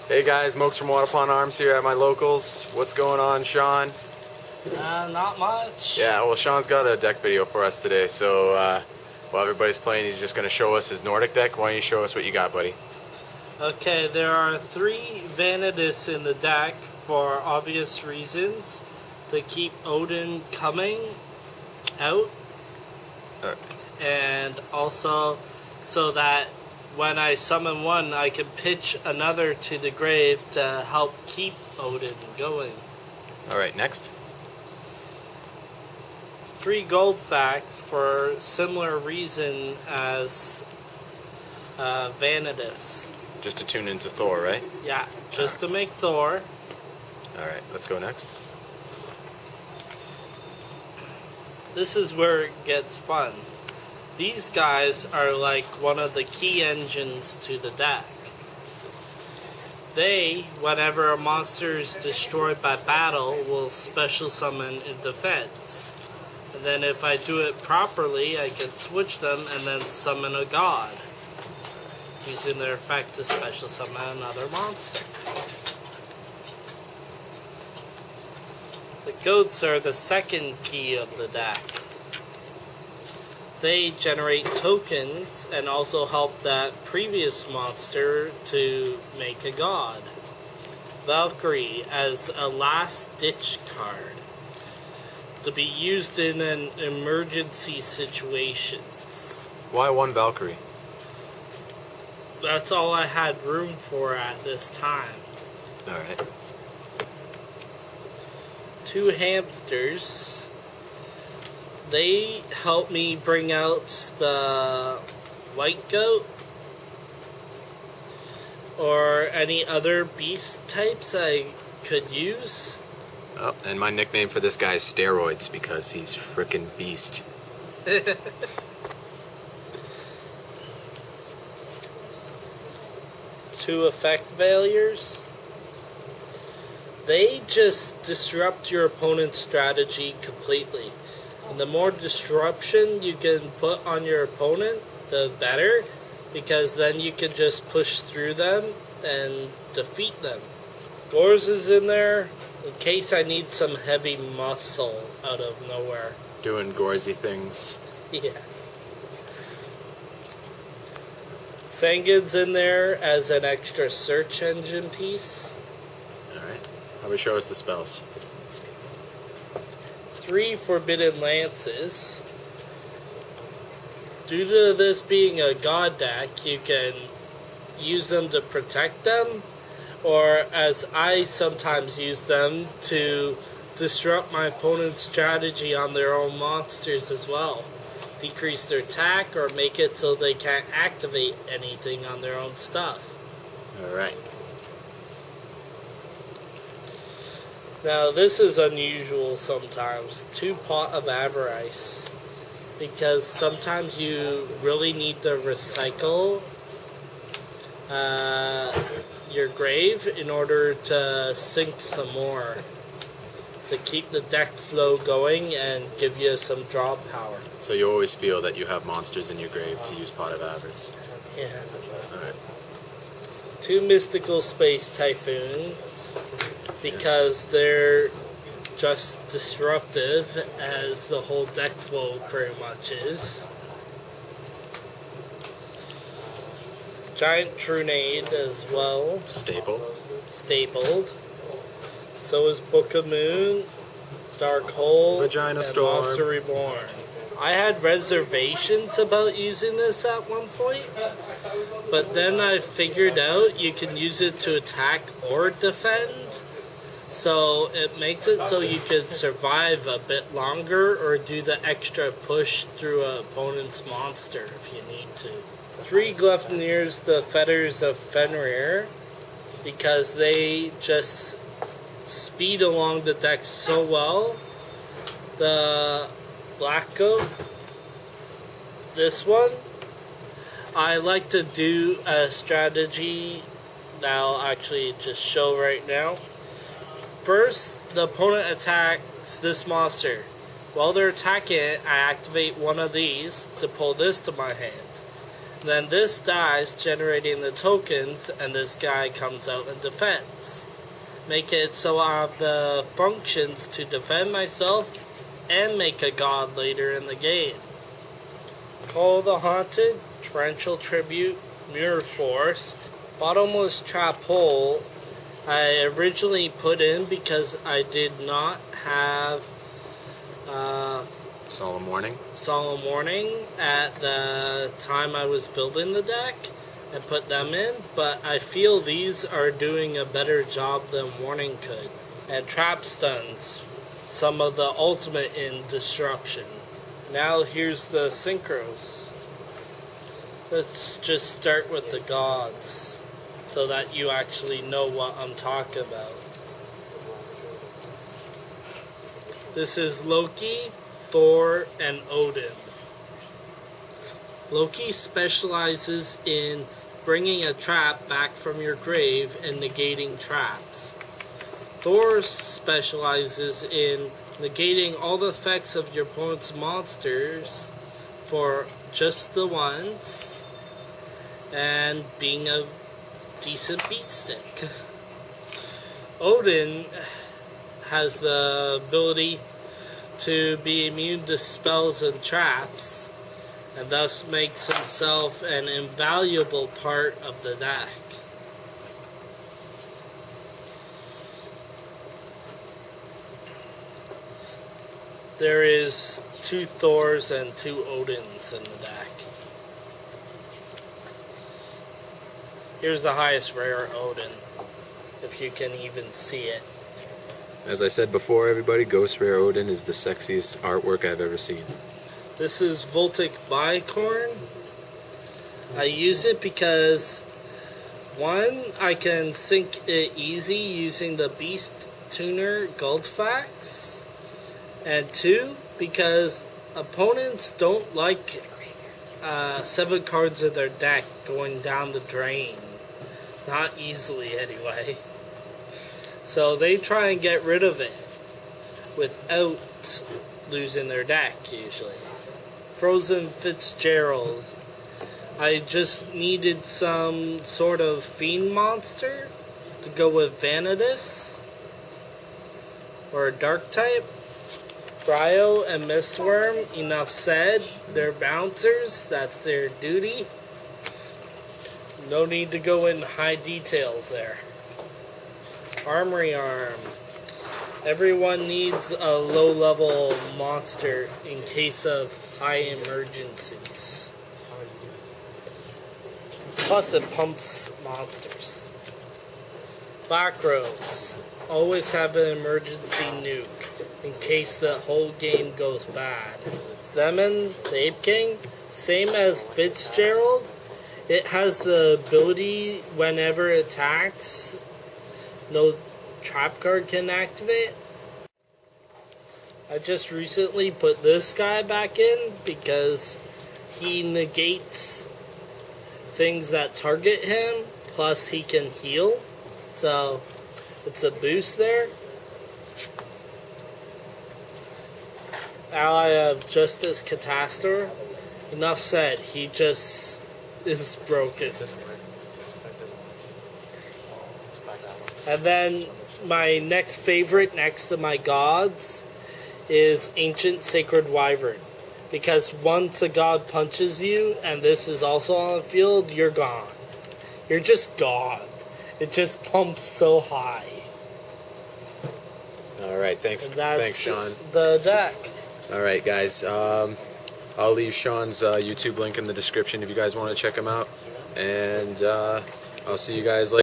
Hey guys, Mokes from Waterpond Arms here at my locals. What's going on, Sean? Not much. Yeah, well, Sean's got a deck video for us today, so while everybody's playing, he's just going to show us his Nordic deck. Why don't you show us what you got, buddy? Okay, there are 3 Vanitas in the deck for obvious reasons. To keep Odin coming out. And also so that when I summon one, I can pitch another to the grave to help keep Odin going. Alright, next. 3 gold facts for similar reason as Vanitas. Just to tune into Thor, right? Yeah, just to make Thor. Alright, let's go next. This is where it gets fun. These guys are like one of the key engines to the deck. They, whenever a monster is destroyed by battle, will special summon in defense. And then if I do it properly, I can switch them and then summon a god, using their effect to special summon another monster. The goats are the second key of the deck. They generate tokens and also help that previous monster to make a god. Valkyrie as a last-ditch card to be used in an emergency situations. Why one Valkyrie? That's all I had room for at this time. Alright. 2 hamsters. They help me bring out the white goat or any other beast types I could use. Oh, and my nickname for this guy is Steroids because he's frickin' beast. 2 effect failures. They just disrupt your opponent's strategy completely. And the more disruption you can put on your opponent, the better, because then you can just push through them and defeat them. Gores is in there in case I need some heavy muscle out of nowhere. Doing gorsy things. Yeah. Sangin's in there as an extra search engine piece. Alright. How about show us the spells? 3 Forbidden Lances. Due to this being a god deck, you can use them to protect them, or as I sometimes use them, to disrupt my opponent's strategy on their own monsters as well. Decrease their attack or make it so they can't activate anything on their own stuff. Alright. Now this is unusual sometimes. 2 Pot of Avarice. Because sometimes you really need to recycle your grave in order to sink some more. To keep the deck flow going and give you some draw power. So you always feel that you have monsters in your grave to use Pot of Avarice. Yeah. Alright. 2 Mystical Space Typhoons. Because they're just disruptive as the whole deck flow pretty much is. Giant Trunade as well. Stapled. So is Book of Moon, Dark Hole, Vagina and Storm. Monster Reborn. I had reservations about using this at one point, but then I figured out you can use it to attack or defend. So it makes it so you could survive a bit longer or do the extra push through an opponent's monster if you need to. 3 Gleipnir's the Fetters of Fenrir, because they just speed along the deck so well. The Black Goat, this one, I like to do a strategy that I'll actually just show right now. First, the opponent attacks this monster. While they're attacking it, I activate one of these to pull this to my hand. Then this dies, generating the tokens, and this guy comes out and defends. Make it so I have the functions to defend myself and make a god later in the game. Call of the Haunted, Torrential Tribute, Mirror Force, Bottomless Trap Hole. I originally put in because I did not have Solemn Warning. Solemn Warning at the time I was building the deck and put them in, but I feel these are doing a better job than Warning could. And Trap Stuns, some of the ultimate in Disruption. Now here's the synchros. Let's just start with the gods so that you actually know what I'm talking about. This is Loki, Thor, and Odin. Loki specializes in bringing a trap back from your grave and negating traps. Thor specializes in negating all the effects of your opponent's monsters for just the once and being a decent beat stick. Odin has the ability to be immune to spells and traps, and thus makes himself an invaluable part of the deck. There is 2 Thors and 2 Odins in the deck. Here's the highest rare Odin, if you can even see it. As I said before, everybody, Ghost Rare Odin is the sexiest artwork I've ever seen. This is Voltic Bicorn. I use it because, 1, I can sync it easy using the Beast Tuner Goldfax, and 2, because opponents don't like 7 cards in their deck going down the drain. Not easily, anyway. So they try and get rid of it without losing their deck, usually. Frozen Fitzgerald. I just needed some sort of fiend monster to go with Vanitas or a dark type. Cryo and Mistworm, enough said. They're bouncers, that's their duty. No need to go in high details there. Armory Arm. Everyone needs a low-level monster in case of high emergencies. Plus it pumps monsters. Back rows. Always have an emergency nuke in case the whole game goes bad. Zeman, the Ape King, same as Fitzgerald. It has the ability whenever it attacks, no trap card can activate. I just recently put this guy back in because he negates things that target him, plus he can heal. So it's a boost there. Ally of Justice Catastor. Enough said, he just is broken. And then my next favorite next to my gods is Ancient Sacred Wyvern. Because once a god punches you, and this is also on the field, you're gone. You're just God. It just pumps so high. Alright, thanks, Sean. The deck. Alright, guys. I'll leave Sean's YouTube link in the description if you guys want to check him out. And I'll see you guys later.